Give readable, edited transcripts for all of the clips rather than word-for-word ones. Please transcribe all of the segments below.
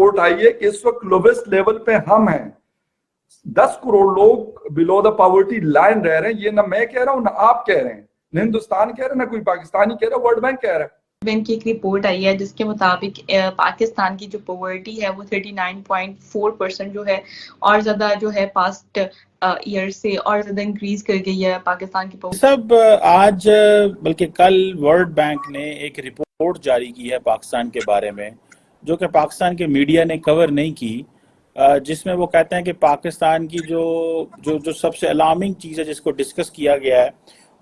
Report आई है कि इस वक्त लोवेस्ट लेवल पे हम हैं। 10 करोड़ लोग बिलो द पॉवर्टी लाइन रह रहे हैं। ये ना मैं कह रहा हूं ना आप कह रहे हैं, ना हिंदुस्तान कह रहा है, ना कोई पाकिस्तानी कह रहा है, वर्ल्ड बैंक कह रहा है। बैंक की एक रिपोर्ट आई है जिसके मुताबिक पाकिस्तान की जो पॉवर्टी है वो 39.4% जो है और ज्यादा जो है पास्ट ईयर से और ज्यादा इंक्रीज कर गई है पाकिस्तान की पॉवर्टी। सब आज बल्कि कल वर्ल्ड बैंक ने एक रिपोर्ट जारी की है पाकिस्तान के बारे में, जो कि पाकिस्तान के मीडिया ने कवर नहीं की, जिसमें वो कहते हैं कि पाकिस्तान की जो जो जो सबसे अलार्मिंग चीज़ है जिसको डिस्कस किया गया है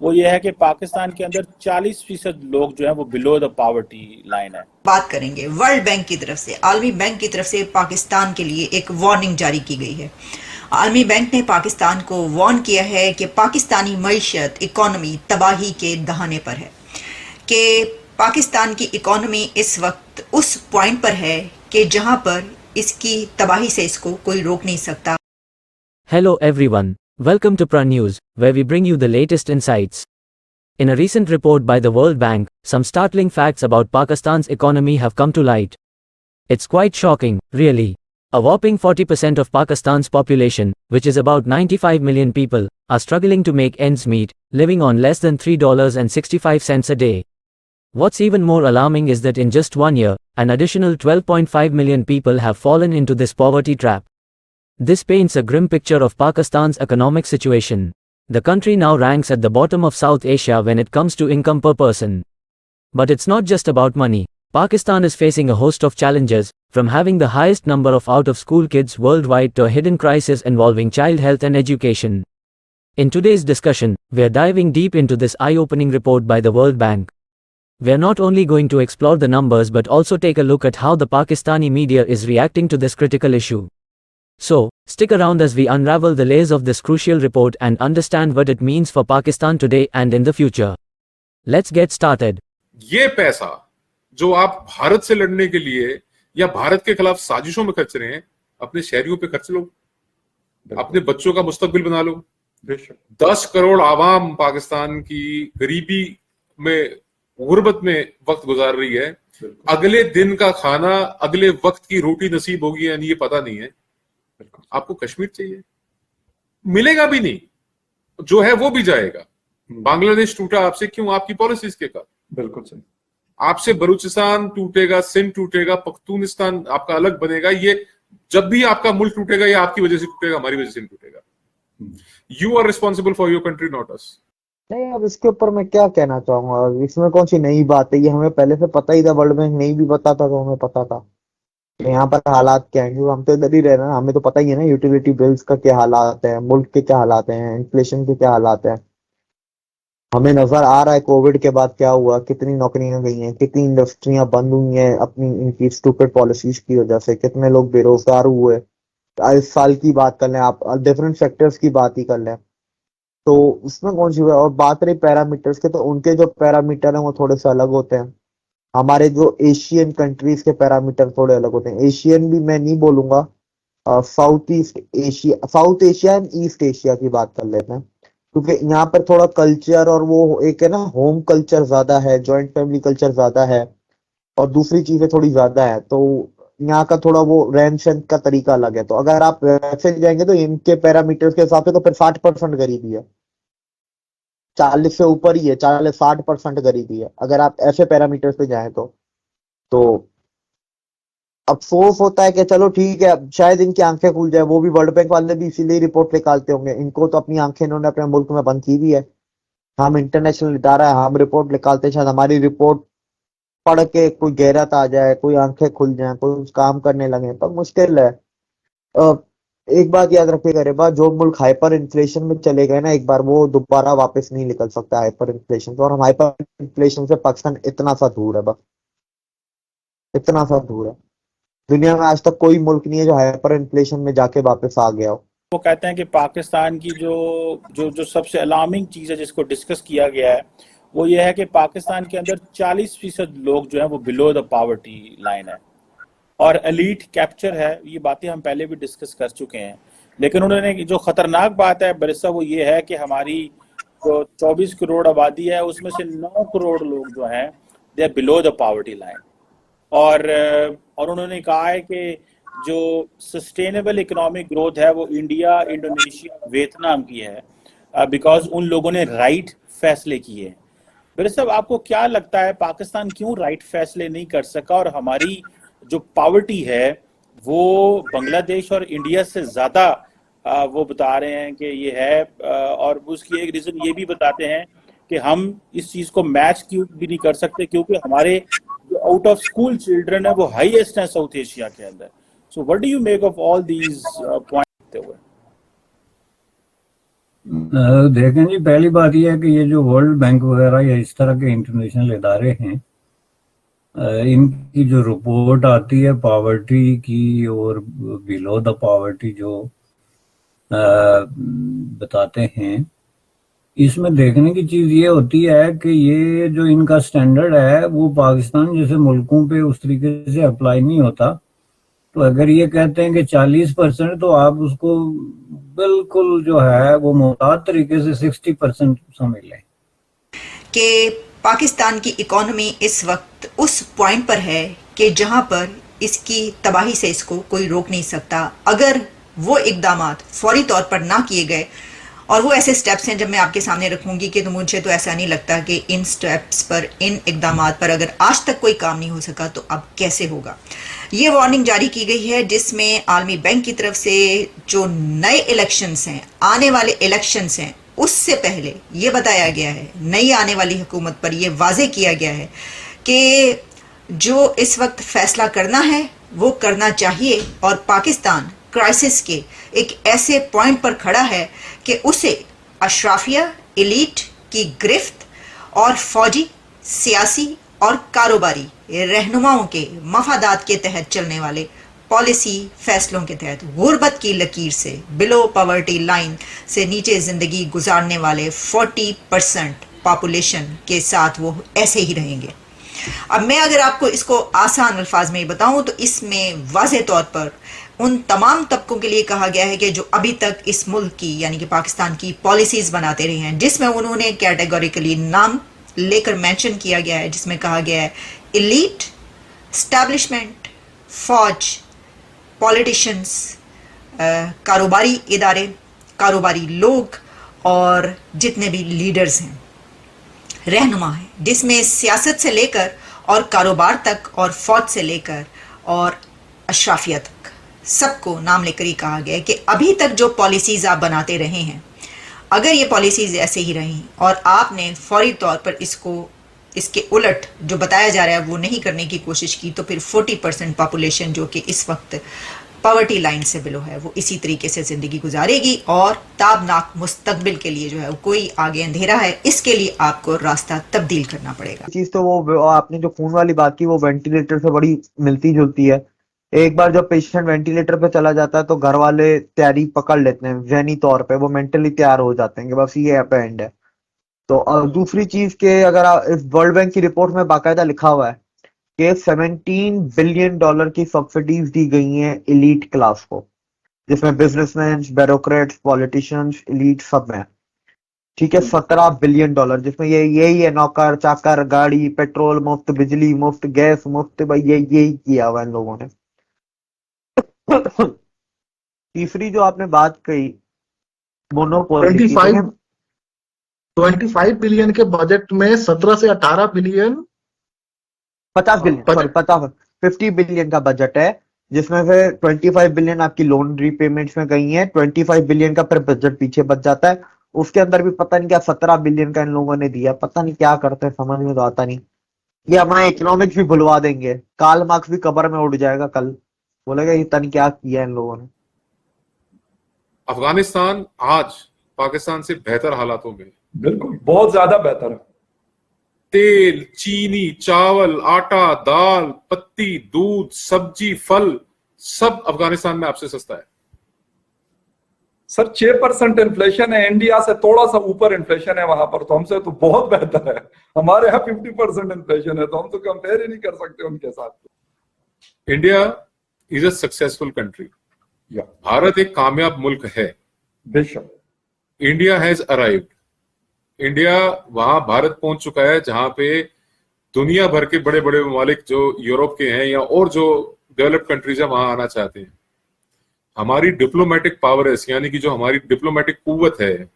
वो ये है कि पाकिस्तान के अंदर 40% लोग जो है वो बिलो द पॉवर्टी लाइन है। बात करेंगे वर्ल्ड बैंक की तरफ से, आलमी बैंक की तरफ से पाकिस्तान के लिए एक वार्निंग जारी की गई है। आलमी बैंक ने पाकिस्तान को वार्न किया है कि पाकिस्तानी मईशत इकोनॉमी तबाही के दहाने पर है, कि पाकिस्तान की इकोनॉमी इस वक्त उस पॉइंट पर है कि जहां पर इसकी तबाही से इसको कोई रोक नहीं सकता। Hello everyone, welcome to Pra News, where we bring you the latest insights. In a recent report by the World Bank, some startling facts about Pakistan's economy have come to light. It's quite shocking, really. A whopping 40% of Pakistan's population, which is about 95 million people, are struggling to make ends meet, living on less than $3.65 a day. What's even more alarming is that in just 1 year, an additional 12.5 million people have fallen into this poverty trap. This paints a grim picture of Pakistan's economic situation. The country now ranks at the bottom of South Asia when it comes to income per person. But it's not just about money. Pakistan is facing a host of challenges, from having the highest number of out-of-school kids worldwide to a hidden crisis involving child health and education. In today's discussion, we're diving deep into this eye-opening report by the World Bank. We're not only going to explore the numbers but also take a look at how the Pakistani media is reacting to this critical issue. So, stick around as we unravel the layers of this crucial report and understand what it means for Pakistan today and in the future. Let's get started. ये पैसा जो आप भारत से लड़ने के लिए या भारत के खिलाफ साजिशों में खर्च रहे हैं, अपने शहरियों पे खर्च लो, अपने बच्चों का मुस्तकबिल बना लो। 10 करोड़ आवाम पाकिस्तान की गरीबी में, गुर्बत में वक्त गुजार रही है। अगले दिन का खाना, अगले वक्त की रोटी नसीब होगी यानी ये पता नहीं है। आपको कश्मीर चाहिए, मिलेगा भी नहीं, जो है वो भी जाएगा। बांग्लादेश टूटा आपसे, क्यों? आपकी पॉलिसीज के कारण। बिल्कुल सही। आपसे बलूचिस्तान टूटेगा, सिंध टूटेगा, पख्तूनिस्तान आपका अलग बनेगा। ये जब भी आपका मुल्क टूटेगा ये आपकी वजह से टूटेगा, हमारी वजह से नहीं टूटेगा। You are responsible for your country, not us. नहीं, अब इसके ऊपर मैं क्या कहना चाहूंगा, इसमें कौन सी नई बात है? ये हमें पहले से पता ही था, वर्ल्ड बैंक नहीं भी बताता तो हमें पता था यहाँ पर हालात क्या है, क्योंकि हम तो इधर ही रह रहे हैं, हमें तो पता ही है ना यूटिलिटी बिल्स का क्या हालात है, मुल्क के क्या हालात हैं, इन्फ्लेशन के क्या हालात है। हमें नजर आ रहा है कोविड के बाद क्या हुआ, कितनी नौकरियां गई हैं, कितनी इंडस्ट्रियां बंद हुई हैं अपनी इनकी स्टूपिड पॉलिसीज की वजह से, कितने लोग बेरोजगार हुए। इस साल की बात कर लें आप, डिफरेंट सेक्टर्स की बात ही कर लें तो उसमें कौन सी हुआ। और बात रही पैरामीटर्स के, तो उनके जो पैरामीटर हैं वो थोड़े से अलग होते हैं। हमारे जो एशियन कंट्रीज के पैरामीटर थोड़े अलग होते हैं। एशियन भी मैं नहीं बोलूंगा, south Asia and east Asia की बात कर लेते हैं, क्योंकि यहाँ पर थोड़ा कल्चर और वो एक है ना, होम कल्चर ज्यादा है, जॉइंट फैमिली कल्चर ज्यादा है और दूसरी चीजें थोड़ी ज्यादा है, तो यहाँ का थोड़ा वो रहन सहन का तरीका अलग है। तो अगर आप वैसे जाएंगे तो इनके पैरामीटर्स के हिसाब से तो फिर 60% गरीबी है, 40 से ऊपर ही है, 40-60% गरीबी है अगर आप ऐसे पैरामीटर्स पे जाएं तो अफसोस होता है कि चलो ठीक है, शायद इनकी आंखें खुल जाए। वो भी वर्ल्ड बैंक वाले भी इसीलिए रिपोर्ट निकालते होंगे, इनको तो अपनी आंखें इन्होंने अपने मुल्क में बंद की भी है। हम इंटरनेशनल इदारा है, हम रिपोर्ट निकालते हैं, शायद हमारी रिपोर्ट पढ़ के कोई गहरात आ जाए, कोई आंखें खुल जाए, कोई काम करने लगे, पर मुश्किल है। एक बात याद रखिएगा रेबा, जो मुल्क हाइपर इन्फ्लेशन में चले गए ना एक बार, वो दोबारा वापस नहीं निकल सकता हाइपर इन्फ्लेशन से। और हम हाइपर इन्फ्लेशन से पाकिस्तान इतना सा दूर है, बस इतना सा दूर है। दुनिया में आज तक कोई मुल्क नहीं है जो हाइपर इन्फ्लेशन में जाके वापस आ गया हो। वो कहते हैं कि पाकिस्तान की जो सबसे अलार्मिंग चीज़ है जिसको डिस्कस किया गया है वो ये है कि पाकिस्तान के अंदर 40% लोग जो है वो बिलो द पॉवर्टी लाइन है और एलीट कैप्चर है। ये बातें हम पहले भी डिस्कस कर चुके हैं, लेकिन उन्होंने जो खतरनाक बात है बरिस्ता वो ये है कि हमारी जो 24 करोड़ आबादी है उसमें से 9 करोड़ लोग जो हैं they are below the poverty line. और उन्होंने कहा है कि जो सस्टेनेबल इकोनॉमिक ग्रोथ है वो इंडिया, इंडोनेशिया, वियतनाम की है, बिकॉज उन लोगों ने राइट फैसले किए। मेरे साहब, आपको क्या लगता है पाकिस्तान क्यों राइट फैसले नहीं कर सका, और हमारी जो पावर्टी है वो बांग्लादेश और इंडिया से ज्यादा वो बता रहे हैं कि ये है, और उसकी एक रीजन ये भी बताते हैं कि हम इस चीज को मैच क्यों भी नहीं कर सकते, क्योंकि हमारे जो आउट ऑफ स्कूल चिल्ड्रन है वो हाईएस्ट है साउथ एशिया के अंदर। So what do you make of all these points? देखें जी, पहली बात यह है कि ये जो वर्ल्ड बैंक वगैरह या इस तरह के इंटरनेशनल इदारे हैं, इनकी जो रिपोर्ट आती है पावर्टी की और बिलो द पावर्टी जो बताते हैं, इसमें देखने की चीज ये होती है कि ये जो इनका स्टैंडर्ड है वो पाकिस्तान जैसे मुल्कों पे उस तरीके से अप्लाई नहीं होता। तो अगर ये कहते हैं कि 40%, तो आप उसको बिल्कुल जो है वो मुहतात तरीके से 60% समझ लें कि पाकिस्तान की इकोनॉमी इस वक्त उस पॉइंट पर है कि जहां पर इसकी तबाही से इसको कोई रोक नहीं सकता अगर वो इकदामात फौरी तौर पर ना किए गए। और वो ऐसे स्टेप्स हैं जब मैं आपके सामने रखूंगी कि तो मुझे तो ऐसा नहीं लगता कि इन स्टेप्स पर, इन इकदामात पर अगर आज तक कोई काम नहीं हो सका तो अब कैसे होगा। ये वार्निंग जारी की गई है जिसमें आलमी बैंक की तरफ से जो नए इलेक्शंस हैं, आने वाले इलेक्शंस हैं, उससे पहले ये बताया गया है, नई आने वाली हुकूमत पर यह वाजे किया गया है कि जो इस वक्त फैसला करना है वो करना चाहिए। और पाकिस्तान क्राइसिस के एक ऐसे पॉइंट पर खड़ा है कि उसे अशराफिया एलीट की गिरफ्त और फौजी, सियासी और कारोबारी रहनुमाओं के मफादात के तहत चलने वाले पॉलिसी फैसलों के तहत गुर्बत की लकीर से, बिलो पॉवर्टी लाइन से नीचे जिंदगी गुजारने वाले 40% पॉपुलेशन के साथ वो ऐसे ही रहेंगे। अब मैं अगर आपको इसको आसान अल्फाज में बताऊं तो इसमें वाज़े तौर पर उन तमाम तबकों के लिए कहा गया है कि जो अभी तक इस मुल्क की यानी कि पाकिस्तान की पॉलिसीज बनाते रहे हैं, जिसमें उन्होंने कैटेगोरिकली नाम लेकर मेंशन किया गया है, जिसमें कहा गया है एलीट, एस्टैब्लिशमेंट, फौज, पॉलिटिशियंस, कारोबारी इदारे, कारोबारी लोग और जितने भी लीडर्स हैं, रहनुमा है, जिसमें सियासत से लेकर और कारोबार तक और फौज से लेकर और अशराफिया तक सबको नाम लेकर ही कहा गया है कि अभी तक जो पॉलिसीज आप बनाते रहे हैं, अगर ये पॉलिसीज ऐसे ही रही और आपने फौरी तौर पर इसके उलट जो बताया जा रहा है वो नहीं करने की कोशिश की, तो फिर 40% पॉपुलेशन जो कि इस वक्त पॉवर्टी लाइन से बिलो है वो इसी तरीके से जिंदगी गुजारेगी और ताबनाक मुस्तकबिल के लिए जो है कोई आगे अंधेरा है, इसके लिए आपको रास्ता तब्दील करना पड़ेगा। चीज तो वो आपने जो खून वाली बात की वो वेंटिलेटर से बड़ी मिलती जुलती है। एक बार जब पेशेंट वेंटिलेटर पे चला जाता है तो घर वाले तैयारी पकड़ लेते हैं, ज़हनी तौर पे वो मेंटली तैयार हो जाते हैं कि बस ये एंड है। तो दूसरी चीज के अगर इस वर्ल्ड बैंक की रिपोर्ट में बाकायदा लिखा हुआ है कि $17 बिलियन की सब्सिडीज दी गई हैं एलीट क्लास को, जिसमें बिजनेसमैन, ब्यूरोक्रेट्स, पॉलिटिशियंस, एलीट सब में, ठीक है। $17 बिलियन, जिसमें यही है नौकर चाकर, गाड़ी, पेट्रोल मुफ्त, बिजली मुफ्त, गैस मुफ्त, भाई यही किया हुआ इन लोगों ने। तीसरी जो आपने बात कही मोनोपोली, 25 बिलियन के बजट में 17 से 18 बिलियन 50 बिलियन का बजट है, जिसमें से 25 बिलियन आपकी लोन रीपेमेंट्स में गई है, 25 बिलियन का फिर बजट पीछे बच जाता है। उसके अंदर भी पता नहीं क्या 17 बिलियन का इन लोगों ने दिया, पता नहीं क्या करते हैं, समझ में तो आता नहीं। ये हमारा इकोनॉमिक्स भी भुलवा देंगे, कार्ल मार्क्स भी कब्र में उड़ जाएगा कल, बोलेगा ये तन क्या किया इन लोगों ने। अफगानिस्तान आज पाकिस्तान से बेहतर हालातों में, बिल्कुल बहुत ज्यादा बेहतर है। तेल, चीनी, चावल, आटा, दाल, पत्ती, दूध, सब्जी, फल सब अफगानिस्तान में आपसे सस्ता है। सर 6% इन्फ्लेशन है, इंडिया से थोड़ा सा ऊपर इन्फ्लेशन है वहां पर, तो हमसे तो बहुत बेहतर है। हमारे यहाँ 50% इन्फ्लेशन है, तो हम तो कंपेयर ही नहीं कर सकते उनके साथ। India is a successful country. Bharat एक कामयाब मुल्क है, बेशक। India has arrived. इंडिया वहां भारत पहुंच चुका है जहां पे दुनिया भर के बड़े बड़े ममालिक जो यूरोप के हैं या और जो डेवलप्ड कंट्रीज है वहां आना चाहते हैं। हमारी डिप्लोमेटिक पावरस यानी कि जो हमारी डिप्लोमेटिक कुव्वत है,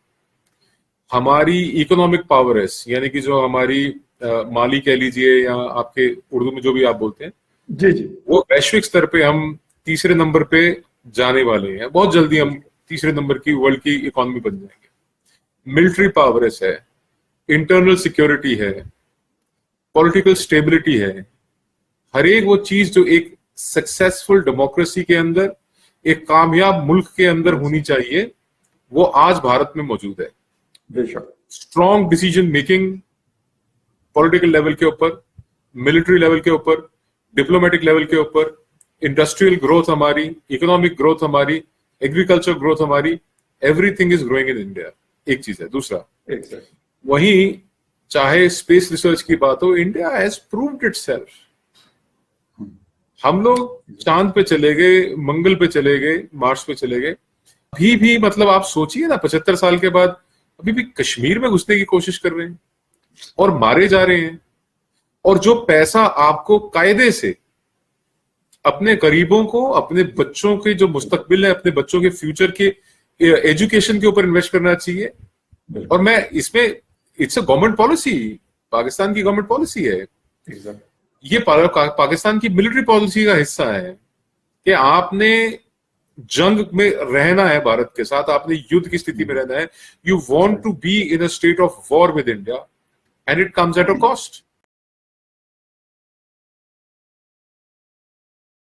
हमारी इकोनॉमिक पावरस यानी कि जो हमारी माली कह लीजिए या आपके उर्दू में जो भी आप बोलते हैं, जी जी, वो वैश्विक स्तर पे हम तीसरे नंबर पे जाने वाले हैं। बहुत जल्दी हम तीसरे नंबर की वर्ल्ड की इकोनॉमी बन जाएंगे। मिलिट्री पावरस है, इंटरनल सिक्योरिटी है, पॉलिटिकल स्टेबिलिटी है, हर एक वो चीज जो एक सक्सेसफुल डेमोक्रेसी के अंदर, एक कामयाब मुल्क के अंदर होनी चाहिए, वो आज भारत में मौजूद है। बेशक। Strong decision making political level के ऊपर, मिलिट्री लेवल के ऊपर, डिप्लोमेटिक लेवल के ऊपर, इंडस्ट्रियल ग्रोथ हमारी, इकोनॉमिक ग्रोथ हमारी, एग्रीकल्चर ग्रोथ हमारी, everything is growing in India. एक चीज है। दूसरा, वहीं चाहे स्पेस रिसर्च की बात हो, इंडिया हैज प्रूव्ड इटसेल्फ। हम लोग चांद पे चले गए, मंगल पे चले गए, मार्स पे चले गए। अभी भी मतलब आप सोचिए ना, 75 साल के बाद अभी भी कश्मीर में घुसने की कोशिश कर रहे हैं और मारे जा रहे हैं। और जो पैसा आपको कायदे से अपने गरीबों को, अपने बच्चों के जो मुस्तकबिल है, अपने बच्चों के फ्यूचर के एजुकेशन के ऊपर इन्वेस्ट करना चाहिए। और मैं इसमें, it's a government policy, Pakistan की गवर्नमेंट पॉलिसी है। ये पाकिस्तान की मिलिट्री पॉलिसी का हिस्सा है कि आपने जंग में रहना है भारत के साथ, आपने युद्ध की स्थिति में रहना है। You want to be in a state of war with India and it comes at a cost.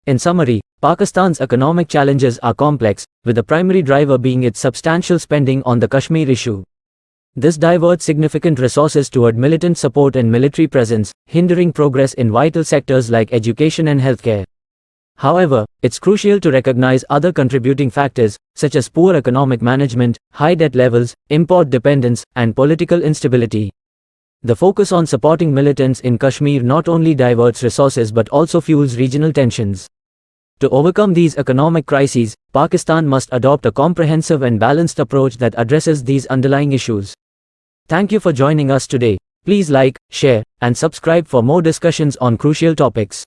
In summary, Pakistan's economic challenges are complex, with the primary driver being its substantial spending on the Kashmir issue. This diverts significant resources toward militant support and military presence, hindering progress in vital sectors like education and healthcare. However, it's crucial to recognize other contributing factors, such as poor economic management, high debt levels, import dependence, and political instability. The focus on supporting militants in Kashmir not only diverts resources but also fuels regional tensions. To overcome these economic crises, Pakistan must adopt a comprehensive and balanced approach that addresses these underlying issues. Thank you for joining us today. Please like, share, and subscribe for more discussions on crucial topics.